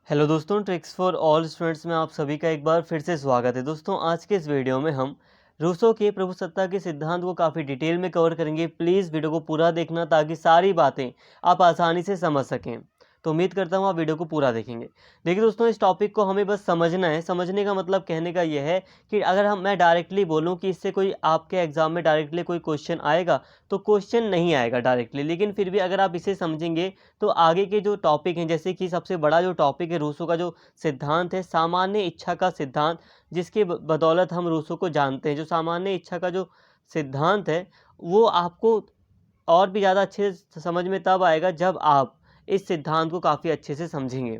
Hello दोस्तों, tricks for all students में आप सभी का एक बार फिर से स्वागत है। दोस्तों, आज के इस वीडियो में हम रूसो के प्रभुसत्ता के सिद्धांत को काफ़ी डिटेल में कवर करेंगे। प्लीज़ वीडियो को पूरा देखना ताकि सारी बातें आप आसानी से समझ सकें। तो उम्मीद करता हूँ आप वीडियो को पूरा देखेंगे। देखिए दोस्तों, इस टॉपिक को हमें बस समझना है। समझने का मतलब कहने का यह है कि अगर मैं डायरेक्टली बोलूँ कि इससे कोई आपके एग्जाम में डायरेक्टली कोई क्वेश्चन आएगा तो क्वेश्चन नहीं आएगा डायरेक्टली, लेकिन फिर भी अगर आप इसे समझेंगे तो आगे के जो टॉपिक हैं, जैसे कि सबसे बड़ा जो टॉपिक है रूसो का जो सिद्धांत है, सामान्य इच्छा का सिद्धांत, जिसके बदौलत हम रूसो को जानते हैं। जो सामान्य इच्छा का जो सिद्धांत है वो आपको और भी ज़्यादा अच्छे से समझ में तब आएगा जब आप इस सिद्धांत को काफ़ी अच्छे से समझेंगे।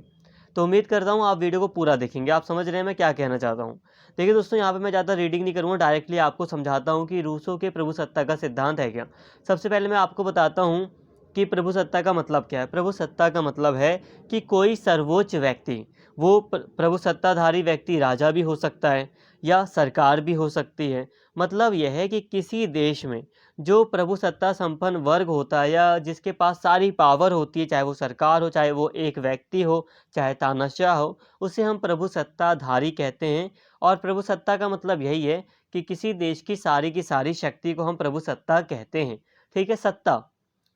तो उम्मीद करता हूँ आप वीडियो को पूरा देखेंगे। आप समझ रहे हैं मैं क्या कहना चाहता हूँ। देखिए दोस्तों, यहाँ पे मैं ज़्यादा रीडिंग नहीं करूँगा, डायरेक्टली आपको समझाता हूँ कि रूसो के प्रभुसत्ता का सिद्धांत है क्या। सबसे पहले मैं आपको बताता हूँ कि प्रभुसत्ता का मतलब क्या है। प्रभुसत्ता का मतलब है कि कोई सर्वोच्च व्यक्ति, वो प्रभुसत्ताधारी व्यक्ति राजा भी हो सकता है या सरकार भी हो सकती है। मतलब यह है कि किसी देश में जो प्रभुसत्ता संपन्न वर्ग होता है या जिसके पास सारी पावर होती है, चाहे वो सरकार हो, चाहे वो एक व्यक्ति हो, चाहे तानाशाह हो, उसे हम प्रभुसत्ताधारी कहते हैं। और प्रभुसत्ता का मतलब यही है कि किसी देश की सारी शक्ति को हम प्रभुसत्ता कहते हैं। ठीक है, सत्ता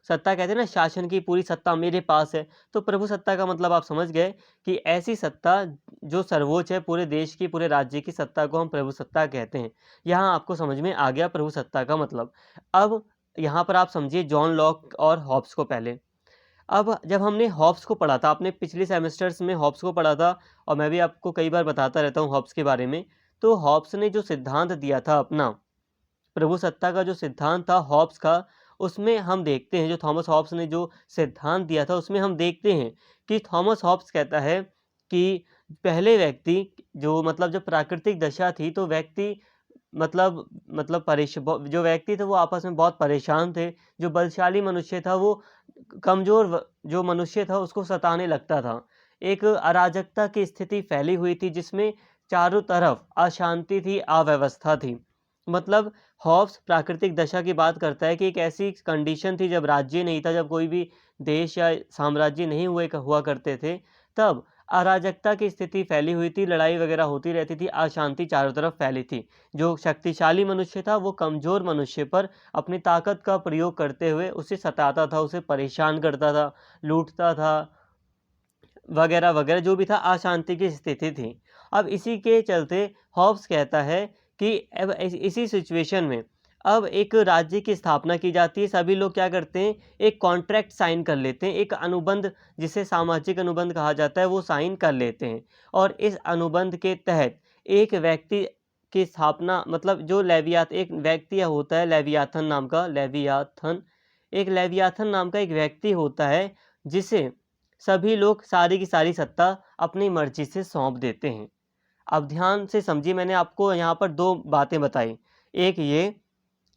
सत्ता कहते हैं ना, शासन की पूरी सत्ता मेरे पास है। तो प्रभुसत्ता का मतलब आप समझ गए कि ऐसी सत्ता जो सर्वोच्च है, पूरे देश की, पूरे राज्य की सत्ता को हम प्रभुसत्ता कहते हैं। यहाँ आपको समझ में आ गया प्रभुसत्ता का मतलब। अब यहाँ पर आप समझिए जॉन लॉक और हॉब्स को पहले। अब जब हमने हॉब्स को पढ़ा था, आपने पिछले सेमेस्टर्स में हॉब्स को पढ़ा था और मैं भी आपको कई बार बताता रहता हूँ हॉब्स के बारे में। तो हॉब्स ने जो सिद्धांत दिया था अपना, प्रभुसत्ता का जो सिद्धांत था हॉब्स का, उसमें हम देखते हैं, जो थॉमस हॉब्स ने जो सिद्धांत दिया था उसमें हम देखते हैं कि थॉमस हॉब्स कहता है कि पहले व्यक्ति, जो मतलब जब प्राकृतिक दशा थी तो व्यक्ति जो व्यक्ति थे वो आपस में बहुत परेशान थे। जो बलशाली मनुष्य था वो जो मनुष्य था उसको सताने लगता था। एक अराजकता की स्थिति फैली हुई थी जिसमें चारों तरफ अशांति थी, अव्यवस्था थी। मतलब हॉब्स प्राकृतिक दशा की बात करता है कि एक ऐसी कंडीशन थी जब राज्य नहीं था, जब कोई भी देश या साम्राज्य नहीं हुआ करते थे, तब अराजकता की स्थिति फैली हुई थी, लड़ाई वगैरह होती रहती थी, अशांति चारों तरफ फैली थी। जो शक्तिशाली मनुष्य था वो कमज़ोर मनुष्य पर अपनी ताकत का प्रयोग करते हुए उसे सताता था, उसे परेशान करता था, लूटता था, वगैरह वगैरह, जो भी था अशांति की स्थिति थी। अब इसी के चलते हॉब्स कहता है कि अब इसी सिचुएशन में अब एक राज्य की स्थापना की जाती है। सभी लोग क्या करते हैं, एक कॉन्ट्रैक्ट साइन कर लेते हैं, एक अनुबंध, जिसे सामाजिक अनुबंध कहा जाता है, वो साइन कर लेते हैं। और इस अनुबंध के तहत एक व्यक्ति की स्थापना, मतलब जो एक व्यक्ति होता है लेवियाथन नाम का, लेवियाथन नाम का एक व्यक्ति होता है जिसे सभी लोग सारी की सारी सत्ता अपनी मर्जी से सौंप देते हैं। अब ध्यान से समझिए, मैंने आपको यहाँ पर दो बातें बताई। एक ये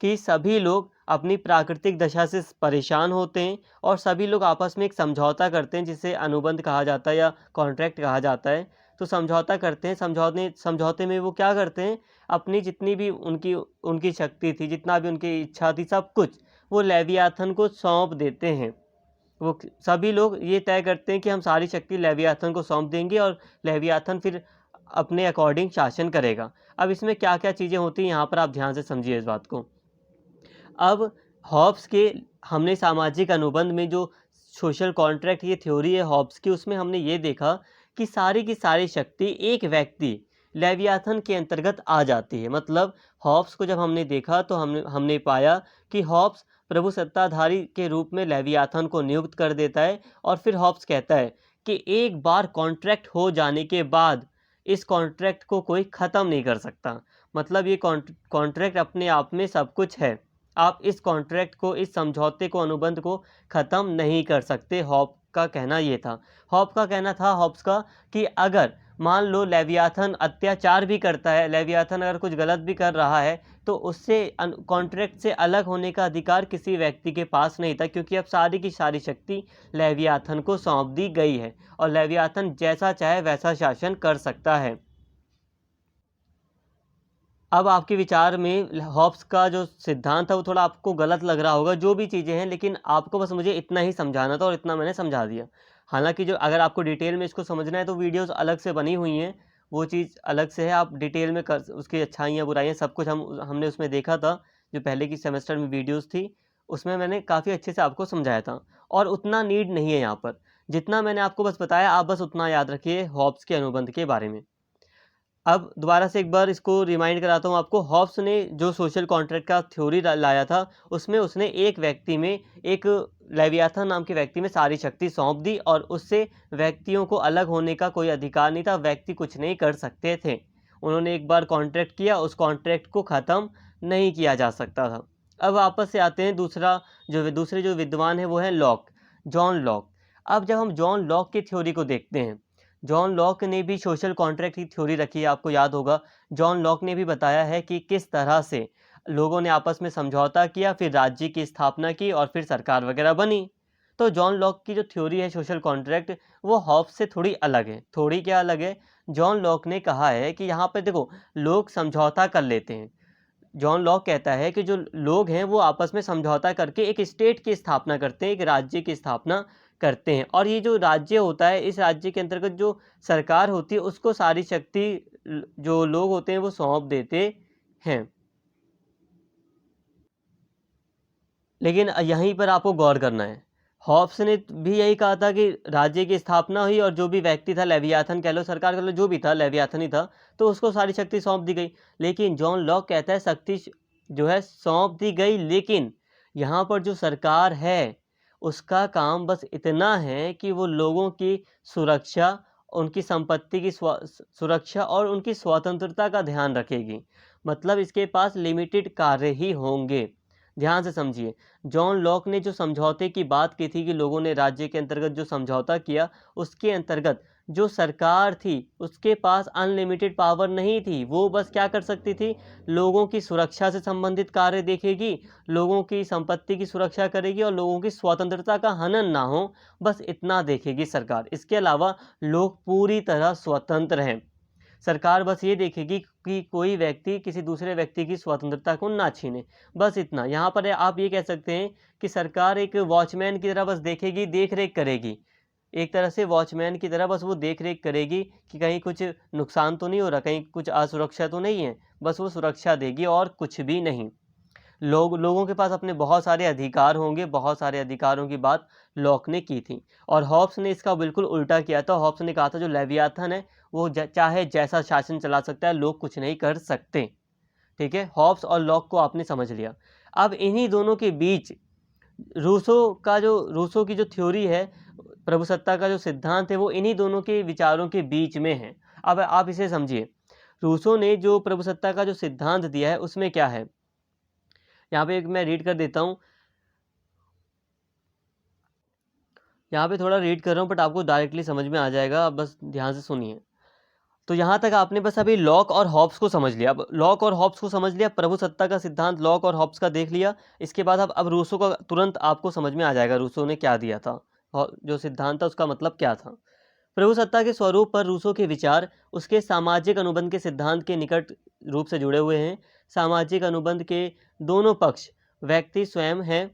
कि सभी लोग अपनी प्राकृतिक दशा से परेशान होते हैं और सभी लोग आपस में एक समझौता करते हैं जिसे अनुबंध कहा जाता है या कॉन्ट्रैक्ट कहा जाता है। तो समझौता करते हैं, समझौते में वो क्या करते हैं, अपनी जितनी भी उनकी उनकी शक्ति थी, जितना भी उनकी इच्छा थी, सब कुछ वो लेवियाथन को सौंप देते हैं। वो सभी लोग ये तय करते हैं कि हम सारी शक्ति लेवियाथन को सौंप देंगे और लेवियाथन फिर अपने अकॉर्डिंग शासन करेगा। अब इसमें क्या-क्या चीज़ें होती हैं, यहाँ पर आप ध्यान से समझिए इस बात को। अब हॉब्स के हमने सामाजिक अनुबंध में जो सोशल कॉन्ट्रैक्ट ये थ्योरी है हॉब्स की, उसमें हमने ये देखा कि सारी की सारी शक्ति एक व्यक्ति लेवियाथन के अंतर्गत आ जाती है। मतलब हॉब्स को जब हमने देखा तो हमने पाया कि हॉब्स प्रभुसत्ताधारी के रूप में लेवियाथन को नियुक्त कर देता है। और फिर हॉब्स कहता है कि एक बार कॉन्ट्रैक्ट हो जाने के बाद इस कॉन्ट्रैक्ट को कोई ख़त्म नहीं कर सकता। मतलब ये कॉन्ट्रैक्ट अपने आप में सब कुछ है। आप इस कॉन्ट्रैक्ट को, इस समझौते को, अनुबंध को ख़त्म नहीं कर सकते। हॉब का कहना ये था। हॉब का कहना था हॉब्स का कि अगर मान लो लेवियाथन अत्याचार भी करता है, लेवियाथन अगर कुछ गलत भी कर रहा है, तो उससे कॉन्ट्रैक्ट से अलग होने का अधिकार किसी व्यक्ति के पास नहीं था, क्योंकि अब सारी की सारी शक्ति लेवियाथन को सौंप दी गई है और लेवियाथन जैसा चाहे वैसा शासन कर सकता है। अब आपके विचार में हॉब्स का जो सिद्धांत था वो थोड़ा आपको गलत लग रहा होगा, जो भी चीज़ें हैं, लेकिन आपको बस मुझे इतना ही समझाना था और इतना मैंने समझा दिया। हालांकि जो अगर आपको डिटेल में इसको समझना है तो वीडियोस अलग से बनी हुई हैं, वो चीज़ अलग से है, आप डिटेल में कर उसकी अच्छाइयाँ बुराइयाँ सब कुछ हमने उसमें देखा था। जो पहले की सेमेस्टर में वीडियोस थी उसमें मैंने काफ़ी अच्छे से आपको समझाया था, और उतना नीड नहीं है यहाँ पर। जितना मैंने आपको बस बताया आप बस उतना याद रखिए हॉब्स के अनुबंध के बारे में। अब दोबारा से एक बार इसको रिमाइंड कराता हूँ आपको। हॉब्स ने जो सोशल कॉन्ट्रैक्ट का थ्योरी लाया था, उसमें उसने एक व्यक्ति में, एक लेवियाथन नाम के व्यक्ति में सारी शक्ति सौंप दी, और उससे व्यक्तियों को अलग होने का कोई अधिकार नहीं था, व्यक्ति कुछ नहीं कर सकते थे। उन्होंने एक बार कॉन्ट्रैक्ट किया, उस कॉन्ट्रैक्ट को ख़त्म नहीं किया जा सकता था। अब वापस से आते हैं, दूसरे जो विद्वान है वो है लॉक, जॉन लॉक। अब जब हम जॉन लॉक की थ्योरी को देखते हैं, जॉन लॉक ने भी सोशल कॉन्ट्रैक्ट की थ्योरी रखी है, आपको याद होगा। जॉन लॉक ने भी बताया है कि किस तरह से लोगों ने आपस में समझौता किया, फिर राज्य की स्थापना की और फिर सरकार वगैरह बनी। तो जॉन लॉक की जो थ्योरी है सोशल कॉन्ट्रैक्ट, वो हॉब्स से थोड़ी अलग है। थोड़ी क्या अलग है? जॉन लॉक ने कहा है कि यहाँ पर देखो, लोग समझौता कर लेते हैं। जॉन लॉक कहता है कि जो लोग हैं वो आपस में समझौता करके एक स्टेट की स्थापना करते हैं, एक राज्य की स्थापना करते हैं, और ये जो राज्य होता है, इस राज्य के अंतर्गत जो सरकार होती है उसको सारी शक्ति जो लोग होते हैं वो सौंप देते हैं। लेकिन यहीं पर आपको गौर करना है, हॉब्स ने भी यही कहा था कि राज्य की स्थापना हुई और जो भी व्यक्ति था, लेवियाथन कह लो, सरकार कह लो, जो भी था, लेवियाथन ही था, तो उसको सारी शक्ति सौंप दी गई। लेकिन जॉन लॉक कहता है शक्ति जो है सौंप दी गई, लेकिन यहाँ पर जो सरकार है उसका काम बस इतना है कि वो लोगों की सुरक्षा, उनकी संपत्ति की सुरक्षा और उनकी स्वतंत्रता का ध्यान रखेगी। मतलब इसके पास लिमिटेड कार्य ही होंगे। ध्यान से समझिए, जॉन लॉक ने जो समझौते की बात की थी कि लोगों ने राज्य के अंतर्गत जो समझौता किया, उसके अंतर्गत जो सरकार थी उसके पास अनलिमिटेड पावर नहीं थी। वो बस क्या कर सकती थी? लोगों की सुरक्षा से संबंधित कार्य देखेगी, लोगों की संपत्ति की सुरक्षा करेगी और लोगों की स्वतंत्रता का हनन ना हो, बस इतना देखेगी सरकार। इसके अलावा लोग पूरी तरह स्वतंत्र हैं। सरकार बस ये देखेगी कि कोई व्यक्ति किसी दूसरे व्यक्ति की स्वतंत्रता को ना छीने, बस इतना। यहाँ पर आप ये कह सकते हैं कि सरकार एक वॉचमैन की तरह बस देखेगी, देख रेख करेगी। एक तरह से वॉचमैन की तरह बस वो देख रेख करेगी कि कहीं कुछ नुकसान तो नहीं हो रहा, कहीं कुछ असुरक्षा तो नहीं है, बस वो सुरक्षा देगी और कुछ भी नहीं। लोगों के पास अपने बहुत सारे अधिकार होंगे। बहुत सारे अधिकारों की बात लॉक ने की थी, और हॉब्स ने इसका बिल्कुल उल्टा किया था। हॉब्स ने कहा था जो लेवियाथन है वो चाहे जैसा शासन चला सकता है, लोग कुछ नहीं कर सकते। ठीक है, हॉब्स और लॉक को आपने समझ लिया। अब इन्हीं दोनों के बीच रूसो की जो थ्योरी है, प्रभुसत्ता का जो सिद्धांत है, वो इन्हीं दोनों के विचारों के बीच में है। अब आप इसे समझिए, रूसो ने जो प्रभुसत्ता का जो सिद्धांत दिया है उसमें क्या है, यहाँ पे एक मैं रीड कर देता हूँ। यहाँ पे थोड़ा रीड कर रहा हूँ बट आपको डायरेक्टली समझ में आ जाएगा, आप बस ध्यान से सुनिए। तो यहाँ तक आपने बस अभी लॉक और हॉब्स को समझ लिया। अब लॉक और हॉब्स को समझ लिया, प्रभुसत्ता का सिद्धांत लॉक और हॉब्स का देख लिया। इसके बाद अब रूसो का तुरंत आपको समझ में आ जाएगा रूसो ने क्या दिया था, जो सिद्धांत था उसका मतलब क्या था। प्रभुसत्ता के स्वरूप पर रूसो के विचार उसके सामाजिक अनुबंध के सिद्धांत के निकट रूप से जुड़े हुए हैं। सामाजिक अनुबंध के दोनों पक्ष व्यक्ति स्वयं है,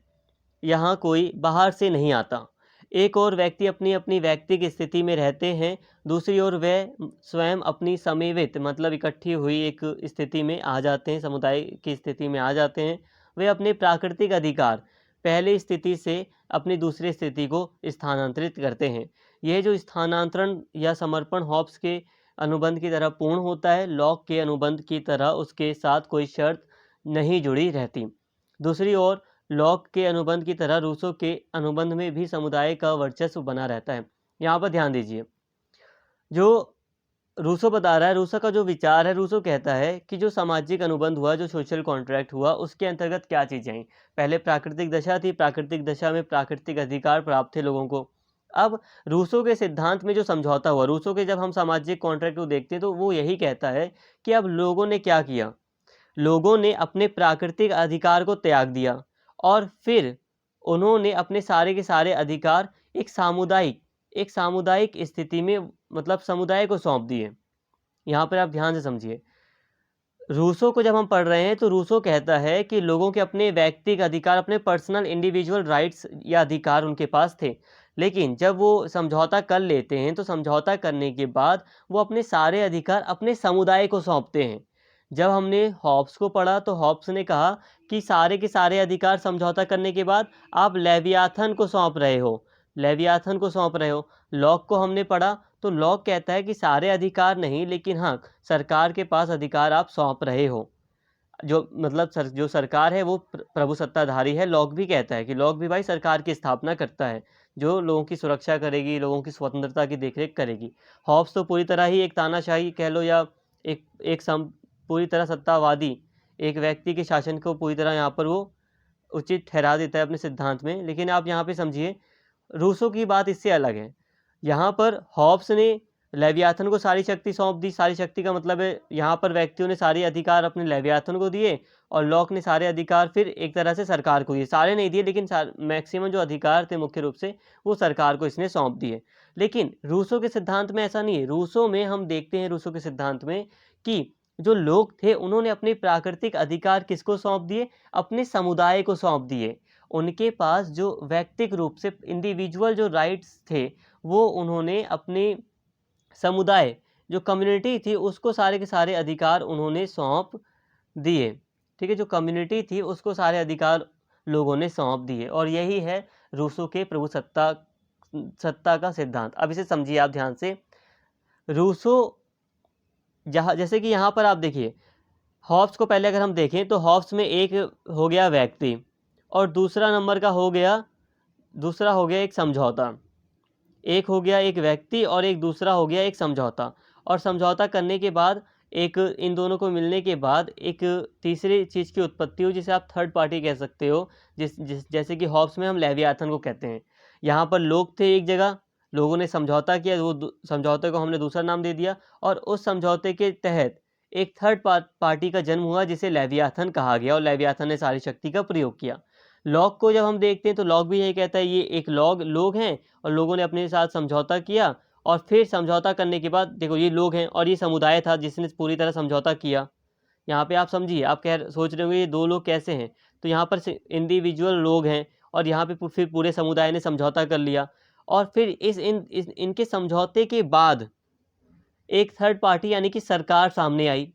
यहाँ कोई बाहर से नहीं आता। एक और व्यक्ति अपनी अपनी व्यक्तिगत स्थिति में रहते हैं, दूसरी ओर वे स्वयं अपनी समीवित मतलब इकट्ठी हुई एक स्थिति में आ जाते हैं, समुदाय की स्थिति में आ जाते हैं। वे अपने प्राकृतिक अधिकार पहली स्थिति से अपनी दूसरी स्थिति को स्थानांतरित करते हैं। यह जो स्थानांतरण या समर्पण हॉब्स के अनुबंध की तरह पूर्ण होता है, लॉक के अनुबंध की तरह उसके साथ कोई शर्त नहीं जुड़ी रहती। दूसरी ओर लॉक के अनुबंध की तरह रूसो के अनुबंध में भी समुदाय का वर्चस्व बना रहता है। यहाँ पर ध्यान दीजिए, जो रूसो बता रहा है, रूसो का जो विचार है, रूसो कहता है कि जो सामाजिक अनुबंध हुआ, जो सोशल कॉन्ट्रैक्ट हुआ, उसके अंतर्गत क्या चीज़ें आई। पहले प्राकृतिक दशा थी, प्राकृतिक दशा में प्राकृतिक अधिकार प्राप्त थे लोगों को। अब रूसो के सिद्धांत में जो समझौता हुआ, रूसो के जब हम सामाजिक कॉन्ट्रैक्ट को देखते हैं तो वो यही कहता है कि अब लोगों ने क्या किया, लोगों ने अपने प्राकृतिक अधिकार को त्याग दिया और फिर उन्होंने अपने सारे के सारे अधिकार एक सामुदायिक स्थिति में मतलब समुदाय को सौंप दिए। यहाँ पर आप ध्यान से समझिए, रूसो को जब हम पढ़ रहे हैं तो रूसो कहता है कि लोगों के अपने व्यक्तिगत अधिकार, अपने पर्सनल इंडिविजुअल राइट्स या अधिकार उनके पास थे, लेकिन जब वो समझौता कर लेते हैं तो समझौता करने के बाद वो अपने सारे अधिकार अपने समुदाय को सौंपते हैं। जब हमने हॉब्स को पढ़ा तो हॉब्स ने कहा कि सारे के सारे अधिकार समझौता करने के बाद आप लेवियाथन को सौंप रहे हो, लेवियाथन को सौंप रहे हो। लॉक को हमने पढ़ा तो लॉक कहता है कि सारे अधिकार नहीं, लेकिन हाँ, सरकार के पास अधिकार आप सौंप रहे हो। जो मतलब जो सरकार है वो प्रभु सत्ताधारी है। लॉक भी कहता है कि लॉक भी भाई सरकार की स्थापना करता है, जो लोगों की सुरक्षा करेगी, लोगों की स्वतंत्रता की देखरेख करेगी। हॉब्स तो पूरी तरह ही एक तानाशाही कह लो, या एक एक सम पूरी तरह सत्तावादी एक व्यक्ति के शासन को पूरी तरह यहाँ पर वो उचित ठहरा देता है अपने सिद्धांत में। लेकिन आप यहाँ पे समझिए, रूसो की बात इससे अलग है। यहाँ पर हॉब्स ने लेवियाथन को सारी शक्ति सौंप दी। सारी शक्ति का मतलब है यहाँ पर व्यक्तियों ने सारे अधिकार अपने लेवियाथन को दिए, और लॉक ने सारे अधिकार फिर एक तरह से सरकार को दिए। सारे नहीं दिए, लेकिन मैक्सिमम जो अधिकार थे मुख्य रूप से वो सरकार को इसने सौंप दिए। लेकिन रूसो के सिद्धांत में ऐसा नहीं है। रूसो में हम देखते हैं, रूसो के सिद्धांत में, कि जो लोग थे उन्होंने अपने प्राकृतिक अधिकार किसको सौंप दिए? अपने समुदाय को सौंप दिए। उनके पास जो व्यक्तिगत रूप से इंडिविजुअल जो राइट्स थे वो उन्होंने अपने समुदाय, जो कम्युनिटी थी, उसको सारे के सारे अधिकार उन्होंने सौंप दिए। ठीक है, जो कम्युनिटी थी उसको सारे अधिकार लोगों ने सौंप दिए, और यही है रूसो के सत्ता का सिद्धांत। अब इसे समझिए आप ध्यान से। रूसो जैसे कि यहाँ पर आप देखिए, हॉब्स को पहले अगर हम देखें तो हॉब्स में एक हो गया व्यक्ति, और दूसरा हो गया एक समझौता। एक हो गया एक व्यक्ति और एक दूसरा हो गया एक समझौता। और समझौता करने के बाद एक इन दोनों को मिलने के बाद एक तीसरी चीज़ की उत्पत्ति हुई, जिसे आप थर्ड पार्टी कह सकते हो। जैसे कि हॉब्स में हम लेवियाथन को कहते हैं। यहाँ पर लोग थे एक जगह, लोगों ने समझौता किया, वो समझौते को हमने दूसरा नाम दे दिया, और उस समझौते के तहत एक थर्ड पार्टी का जन्म हुआ जिसे लेवियाथन कहा गया, और लेवियाथन ने सारी शक्ति का प्रयोग किया। लॉक को जब हम देखते हैं तो लॉक भी यही कहता है, ये एक लोग हैं और लोगों ने अपने साथ समझौता किया, और फिर समझौता करने के बाद देखो ये लोग हैं और ये समुदाय था जिसने पूरी तरह समझौता किया। यहाँ पे आप समझिए, आप सोच रहे होंगे ये दो लोग कैसे हैं, तो यहाँ पर इंडिविजुअल लोग हैं, और यहाँ पे फिर पूरे समुदाय ने समझौता कर लिया, और फिर इनके समझौते के बाद एक थर्ड पार्टी यानी कि सरकार सामने आई।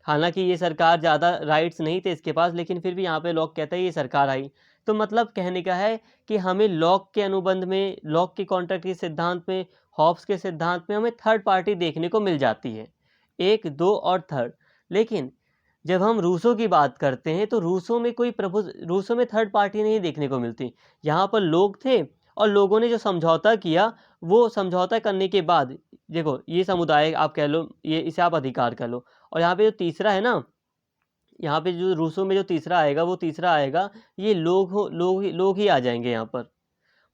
हालांकि ये सरकार ज़्यादा राइट्स नहीं थे इसके पास, लेकिन फिर भी यहाँ पे लॉक कहता है ये सरकार आई। तो मतलब कहने का है कि हमें लॉक के अनुबंध में, लॉक के कॉन्ट्रैक्ट के सिद्धांत में, हॉब्स के सिद्धांत में हमें थर्ड पार्टी देखने को मिल जाती है, एक, दो और थर्ड। लेकिन जब हम रूसो की बात करते हैं तो रूसो में थर्ड पार्टी नहीं देखने को मिलती। यहाँ पर लोग थे और लोगों ने जो समझौता किया, वो समझौता करने के बाद देखो ये समुदाय आप कह लो, ये इसे आप अधिकार कह लो। और यहाँ पे जो तीसरा है ना, यहाँ पे जो रूसो में जो तीसरा आएगा, वो तीसरा आएगा, ये लोग ही आ जाएंगे यहाँ पर।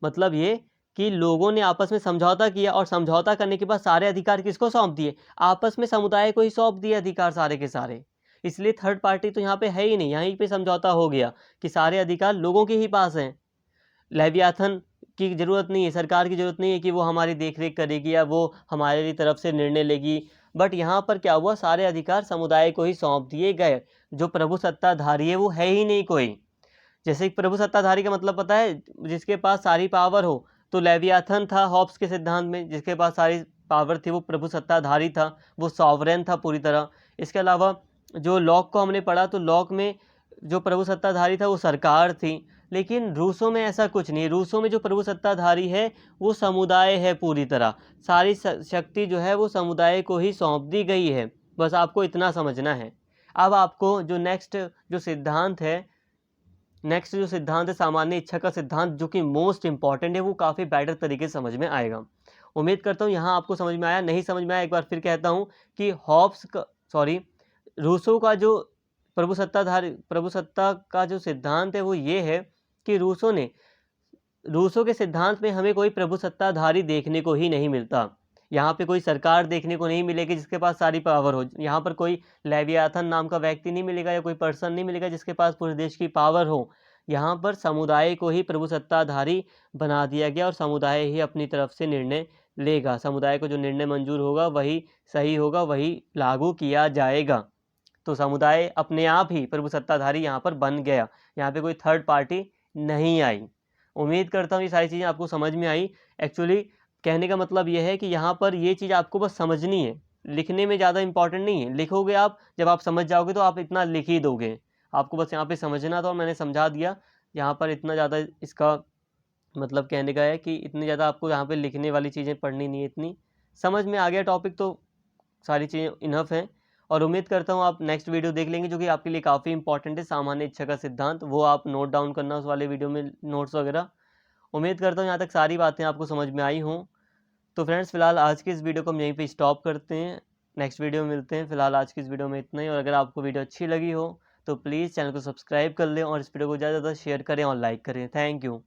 मतलब ये कि लोगों ने आपस में समझौता किया, और समझौता करने के बाद सारे अधिकार किसको सौंप दिए? आपस में समुदाय को ही सौंप दिए अधिकार सारे के सारे। इसलिए थर्ड पार्टी तो यहाँ पे है ही नहीं, यहीं पे समझौता हो गया कि सारे अधिकार लोगों के ही पास हैं। लेवियाथन की ज़रूरत नहीं है, सरकार की ज़रूरत नहीं है कि वो हमारी देखरेख करेगी या वो हमारी तरफ से निर्णय लेगी। बट यहाँ पर क्या हुआ, सारे अधिकार समुदाय को ही सौंप दिए गए। जो प्रभु सत्ताधारी है वो है ही नहीं कोई। जैसे कि प्रभु सत्ताधारी का मतलब पता है, जिसके पास सारी पावर हो। तो लेवियाथन था हॉब्स के सिद्धांत में, जिसके पास सारी पावर थी, वो प्रभु सत्ताधारी था, वो सॉवरेन था पूरी तरह। इसके अलावा जो लॉक को हमने पढ़ा, तो लॉक में जो प्रभु सत्ताधारी था वो सरकार थी। लेकिन रूसो में ऐसा कुछ नहीं। रूसो में जो प्रभु सत्ताधारी है वो समुदाय है पूरी तरह। सारी शक्ति जो है वो समुदाय को ही सौंप दी गई है। बस आपको इतना समझना है। अब आपको जो नेक्स्ट जो सिद्धांत है सामान्य इच्छा का सिद्धांत, जो कि मोस्ट इंपॉर्टेंट है, वो काफ़ी बेटर तरीके से समझ में आएगा। उम्मीद करता हूँ यहाँ आपको समझ में आया। नहीं समझ में आया, एक बार फिर कहता हूँ कि रूसो का जो प्रभु सत्ता का जो सिद्धांत है वो ये है कि रूसो के सिद्धांत में हमें कोई प्रभु सत्ताधारी देखने को ही नहीं मिलता। यहाँ पे कोई सरकार देखने को नहीं मिलेगी जिसके पास सारी पावर हो। यहाँ पर कोई लेवियाथन नाम का व्यक्ति नहीं मिलेगा, या कोई पर्सन नहीं मिलेगा जिसके पास पूरे देश की पावर हो। यहाँ पर समुदाय को ही प्रभु सत्ताधारी बना दिया गया, और समुदाय ही अपनी तरफ से निर्णय लेगा। समुदाय को जो निर्णय मंजूर होगा वही सही होगा, वही लागू किया जाएगा। तो समुदाय अपने आप ही प्रभु सत्ताधारी यहाँ पर बन गया। यहाँ पे कोई थर्ड पार्टी नहीं आई। उम्मीद करता हूँ ये सारी चीज़ें आपको समझ में आई। एक्चुअली कहने का मतलब ये है कि यहाँ पर ये चीज़ आपको बस समझनी है, लिखने में ज़्यादा इम्पोर्टेंट नहीं है। लिखोगे आप, जब आप समझ जाओगे तो आप इतना लिख ही दोगे। आपको बस यहाँ पे समझना था और मैंने समझा दिया। यहाँ पर इतना ज़्यादा इसका मतलब कहने का है कि इतनी ज़्यादा आपको यहाँ पे लिखने वाली चीज़ें पढ़नी नहीं है इतनी। समझ में आ गया टॉपिक तो सारी चीज़ें इनफ हैं। और उम्मीद करता हूँ आप नेक्स्ट वीडियो देख लेंगे जो कि आपके लिए काफ़ी इंपॉर्टेंट है, सामान्य इच्छा का सिद्धांत। वो आप नोट डाउन करना उस वाले वीडियो में, नोट्स वगैरह। उम्मीद करता हूँ यहाँ तक सारी बातें आपको समझ में आई हों। तो फ्रेंड्स, फिलहाल आज की इस वीडियो को हम यहीं पे स्टॉप करते हैं। नेक्स्ट वीडियो में मिलते हैं। फिलहाल आज की इस वीडियो में इतना ही। और अगर आपको वीडियो अच्छी लगी हो तो प्लीज़ चैनल को सब्सक्राइब कर लें और इस वीडियो को ज़्यादा से ज़्यादा शेयर करें और लाइक करें। Thank you.